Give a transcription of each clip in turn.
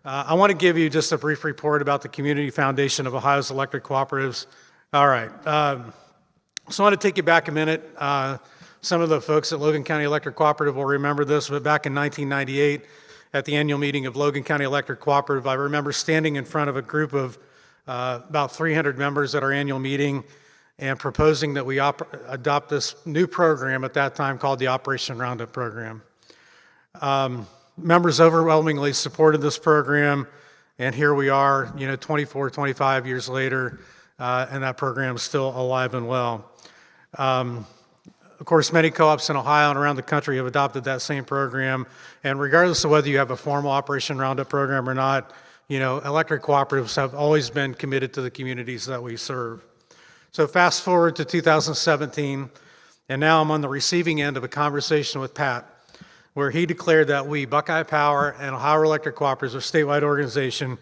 I want to give you just a brief report about the Community Foundation of Ohio's Electric Cooperatives. All right, so I want to take you back a minute. Some of the folks at Logan County Electric Cooperative will remember this, but back in 1998, at the annual meeting of Logan County Electric Cooperative, I remember standing in front of a group of about 300 members at our annual meeting and proposing that we adopt this new program at that time called the Operation Roundup Program. Members overwhelmingly supported this program, and here we are, 24, 25 years later, and that program is still alive and well. Of course, many co-ops in Ohio and around the country have adopted that same program, and regardless of whether you have a formal Operation Roundup program or not, electric cooperatives have always been committed to the communities that we serve. So fast forward to 2017, and now I'm on the receiving end of a conversation with Pat, where he declared that we, Buckeye Power and Ohio Electric Cooperatives, a statewide organization,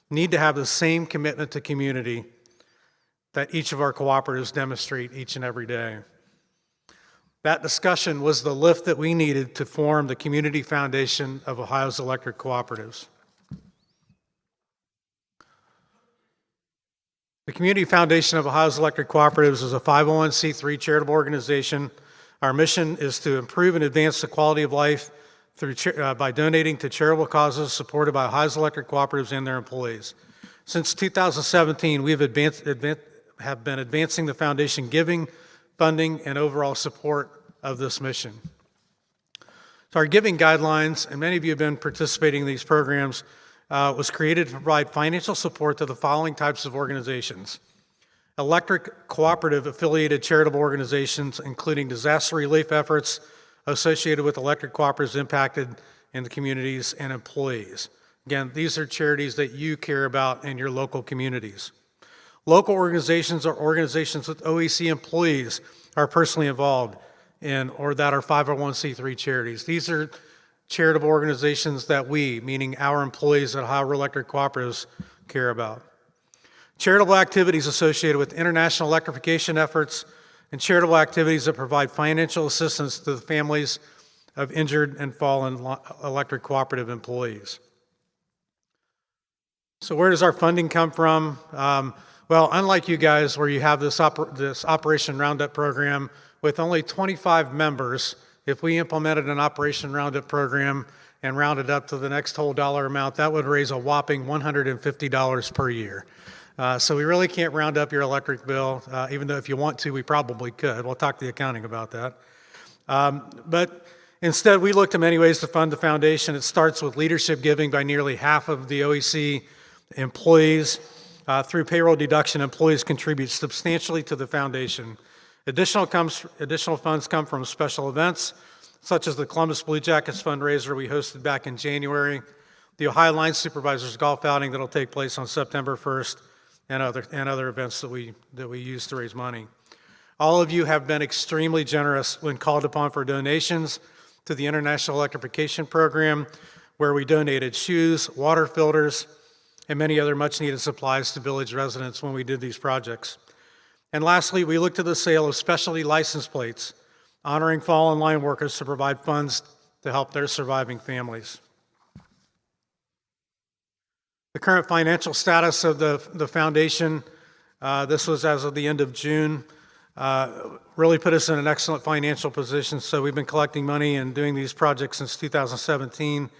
need to have the same commitment to community that each of our cooperatives demonstrate each and every day. That discussion was the lift that we needed to form the Community Foundation of Ohio's Electric Cooperatives. The Community Foundation of Ohio's Electric Cooperatives is a 501c3 charitable organization. Our mission is to improve and advance the quality of life by donating to charitable causes supported by Ohio's Electric Cooperatives and their employees. Since 2017, we have been advancing the foundation giving, funding, and overall support of this mission. So our giving guidelines, and many of you have been participating in these programs, was created to provide financial support to the following types of organizations: electric cooperative affiliated charitable organizations, including disaster relief efforts associated with electric cooperatives impacted in the communities and employees. Again, these are charities that you care about in your local communities. Local organizations or organizations with OEC employees are personally involved in or that are 501c3 charities. These are charitable organizations that we, meaning our employees at Ohio Electric Cooperatives, care about. Charitable activities associated with international electrification efforts and charitable activities that provide financial assistance to the families of injured and fallen electric cooperative employees. So where does our funding come from? Well, unlike you guys where you have this Operation Roundup program with only 25 members, if we implemented an Operation Roundup program and rounded up to the next whole dollar amount, that would raise a whopping $150 per year. So we really can't round up your electric bill, even though if you want to, we probably could. We'll talk to the accounting about that. But instead, we looked at many ways to fund the foundation. It starts with leadership giving by nearly half of the OEC employees. Through payroll deduction, employees contribute substantially to the foundation. Additional funds come from special events, such as the Columbus Blue Jackets fundraiser we hosted back in January, the Ohio Line Supervisors Golf Outing that'll take place on September 1st, and other events that we use to raise money. All of you have been extremely generous when called upon for donations to the International Electrification Program, where we donated shoes, water filters, and many other much-needed supplies to village residents when we did these projects. And lastly, we looked to the sale of specialty license plates, honoring fallen line workers to provide funds to help their surviving families. The current financial status of the foundation, this was as of the end of June, really put us in an excellent financial position. So we've been collecting money and doing these projects since 2017.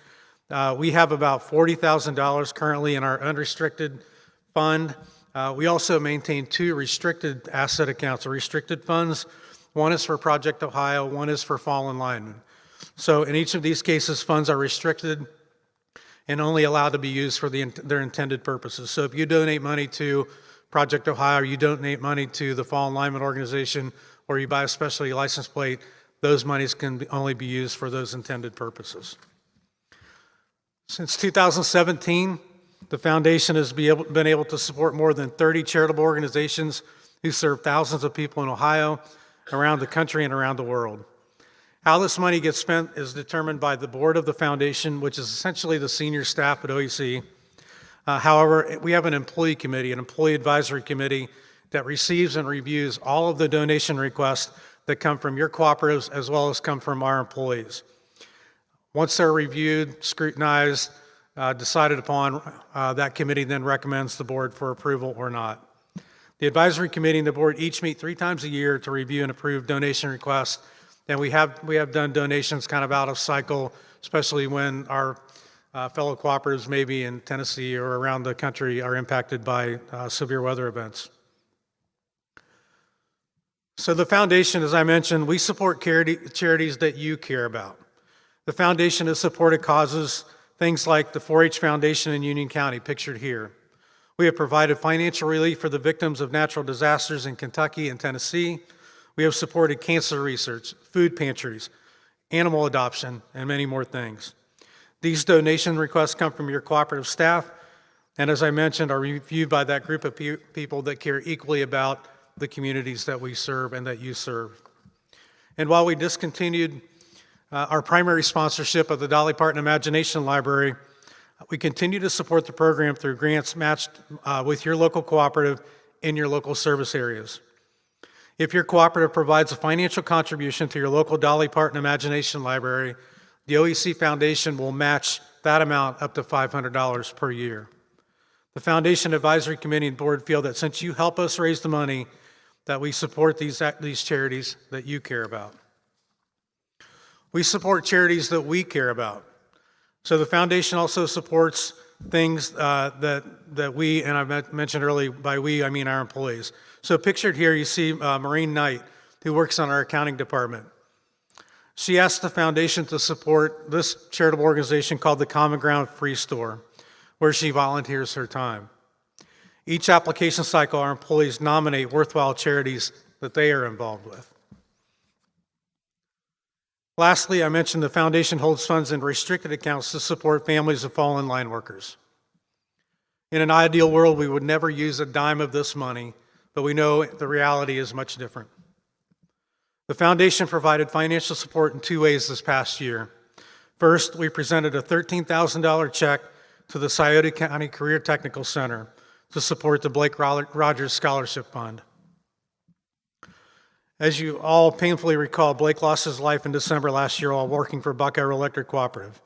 We have about $40,000 currently in our unrestricted fund. We also maintain two restricted asset accounts, or restricted funds. One is for Project Ohio, one is for fallen linemen. So in each of these cases, funds are restricted and only allowed to be used for their intended purposes. So if you donate money to Project Ohio, or you donate money to the Fallen Lineman Organization, or you buy a specialty license plate, those monies can only be used for those intended purposes. Since 2017, the foundation has been able to support more than 30 charitable organizations who serve thousands of people in Ohio, around the country, and around the world. How this money gets spent is determined by the board of the foundation, which is essentially the senior staff at OEC. However, we have an employee committee, an employee advisory committee that receives and reviews all of the donation requests that come from your cooperatives as well as come from our employees. Once they're reviewed, scrutinized, decided upon. That committee then recommends the board for approval or not. The advisory committee and the board each meet 3 times a year to review and approve donation requests. And we have done donations kind of out of cycle, especially when our fellow cooperatives maybe in Tennessee or around the country are impacted by severe weather events. So the foundation, as I mentioned, we support charities that you care about. The foundation has supported causes, things like the 4-H Foundation in Union County, pictured here. We have provided financial relief for the victims of natural disasters in Kentucky and Tennessee. We have supported cancer research, food pantries, animal adoption, and many more things. These donation requests come from your cooperative staff, and as I mentioned, are reviewed by that group of people that care equally about the communities that we serve and that you serve. And while we discontinued our primary sponsorship of the Dolly Parton Imagination Library, we continue to support the program through grants matched with your local cooperative in your local service areas. If your cooperative provides a financial contribution to your local Dolly Parton Imagination Library, the OEC Foundation will match that amount up to $500 per year. The Foundation Advisory Committee and Board feel that since you help us raise the money, that we support these charities that you care about. We support charities that we care about. So the foundation also supports things that we, and I mentioned earlier, by we, I mean our employees. So pictured here, you see Maureen Knight, who works on our accounting department. She asked the foundation to support this charitable organization called the Common Ground Free Store, where she volunteers her time. Each application cycle, our employees nominate worthwhile charities that they are involved with. Lastly, I mentioned the foundation holds funds in restricted accounts to support families of fallen line workers. In an ideal world, we would never use a dime of this money, but we know the reality is much different. The foundation provided financial support in 2 ways this past year. First, we presented a $13,000 check to the Scioto County Career Technical Center to support the Blake Rogers Scholarship Fund. As you all painfully recall, Blake lost his life in December last year while working for Buckeye Electric Cooperative.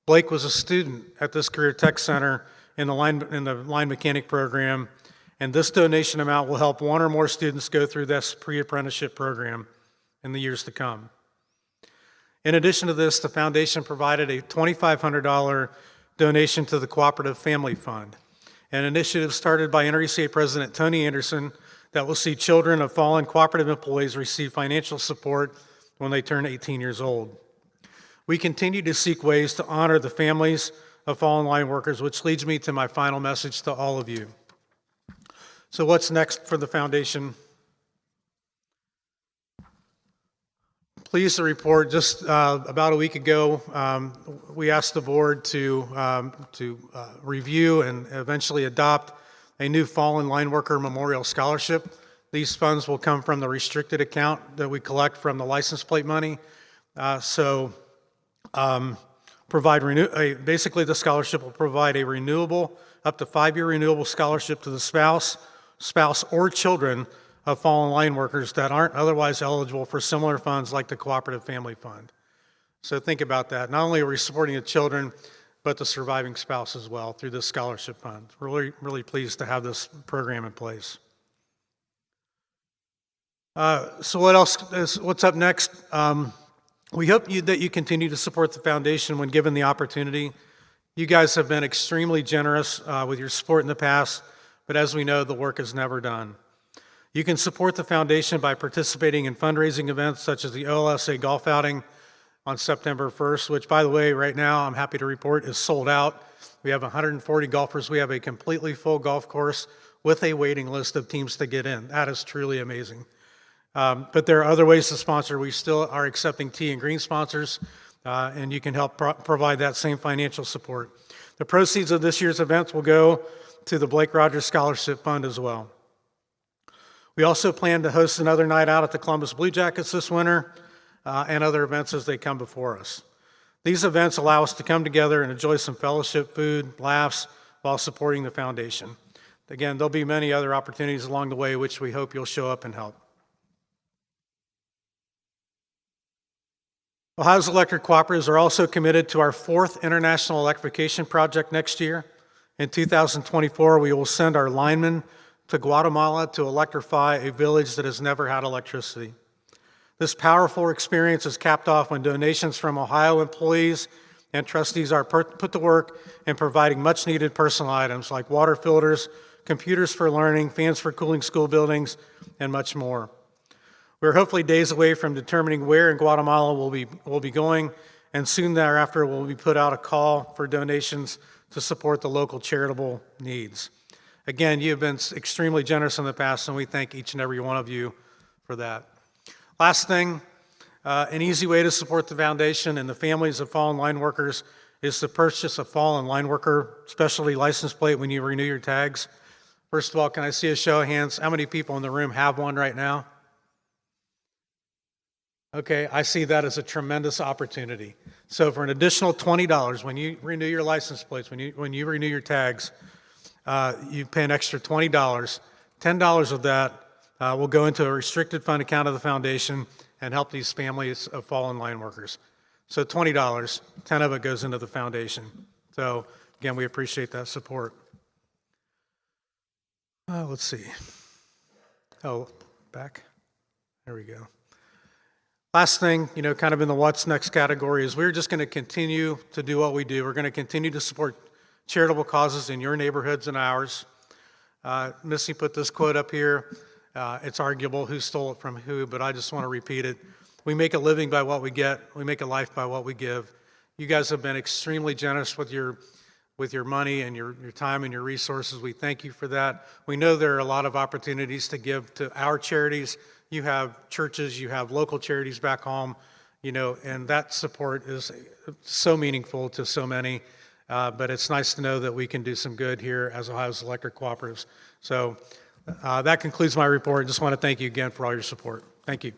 Blake was a student at this Career Tech Center in the line mechanic program, and this donation amount will help 1 or more students go through this pre-apprenticeship program in the years to come. In addition to this, the foundation provided a $2,500 donation to the Cooperative Family Fund, an initiative started by NRECA President Tony Anderson that will see children of fallen cooperative employees receive financial support when they turn 18 years old. We continue to seek ways to honor the families of fallen line workers, which leads me to my final message to all of you. So what's next for the foundation? Pleased to report, just about a week ago, we asked the board to review and eventually adopt a new Fallen Line Worker Memorial Scholarship. These funds will come from the restricted account that we collect from the license plate money. Basically the scholarship will provide a renewable, up to 5-year renewable scholarship to the spouse or children of fallen line workers that aren't otherwise eligible for similar funds like the Cooperative Family Fund. So think about that. Not only are we supporting the children, but the surviving spouse as well through this scholarship fund. We're really pleased to have this program in place. So what's up next? We hope that you continue to support the foundation when given the opportunity. You guys have been extremely generous with your support in the past, but as we know, the work is never done. You can support the foundation by participating in fundraising events such as the OLSA golf outing on September 1st, which, by the way, right now, I'm happy to report is sold out. We have 140 golfers. We have a completely full golf course with a waiting list of teams to get in. That is truly amazing. But there are other ways to sponsor. We still are accepting tea and green sponsors, and you can help provide that same financial support. The proceeds of this year's events will go to the Blake Rogers Scholarship Fund as well. We also plan to host another night out at the Columbus Blue Jackets this winter, and other events as they come before us. These events allow us to come together and enjoy some fellowship, food, laughs, while supporting the foundation. Again, there'll be many other opportunities along the way, which we hope you'll show up and help. Ohio's electric cooperatives are also committed to our 4th international electrification project next year. In 2024, we will send our linemen to Guatemala to electrify a village that has never had electricity. This powerful experience is capped off when donations from Ohio employees and trustees are put to work in providing much needed personal items like water filters, computers for learning, fans for cooling school buildings, and much more. We're hopefully days away from determining where in Guatemala we'll be going, and soon thereafter we'll be put out a call for donations to support the local charitable needs. Again, you have been extremely generous in the past, and we thank each and every one of you for that. Last thing, an easy way to support the foundation and the families of fallen line workers is to purchase a fallen line worker specialty license plate when you renew your tags. First of all, can I see a show of hands? How many people in the room have one right now? Okay, I see that as a tremendous opportunity. So for an additional $20, when you renew your license plates, when you renew your tags, you pay an extra $20. $10 of that will go into a restricted fund account of the foundation and help these families of fallen line workers. So $20, 10 of it goes into the foundation. So again, we appreciate that support. Let's see. Oh, back. There we go. Last thing, kind of in the what's next category is we're just going to continue to do what we do. We're going to continue to support charitable causes in your neighborhoods and ours. Missy put this quote up here. It's arguable who stole it from who, but I just want to repeat it. We make a living by what we get. We make a life by what we give. You guys have been extremely generous with your money and your time and your resources. We thank you for that. We know there are a lot of opportunities to give to our charities. You have churches, you have local charities back home, and that support is so meaningful to so many. But it's nice to know that we can do some good here as Ohio's Electric Cooperatives. So that concludes my report. Just want to thank you again for all your support. Thank you.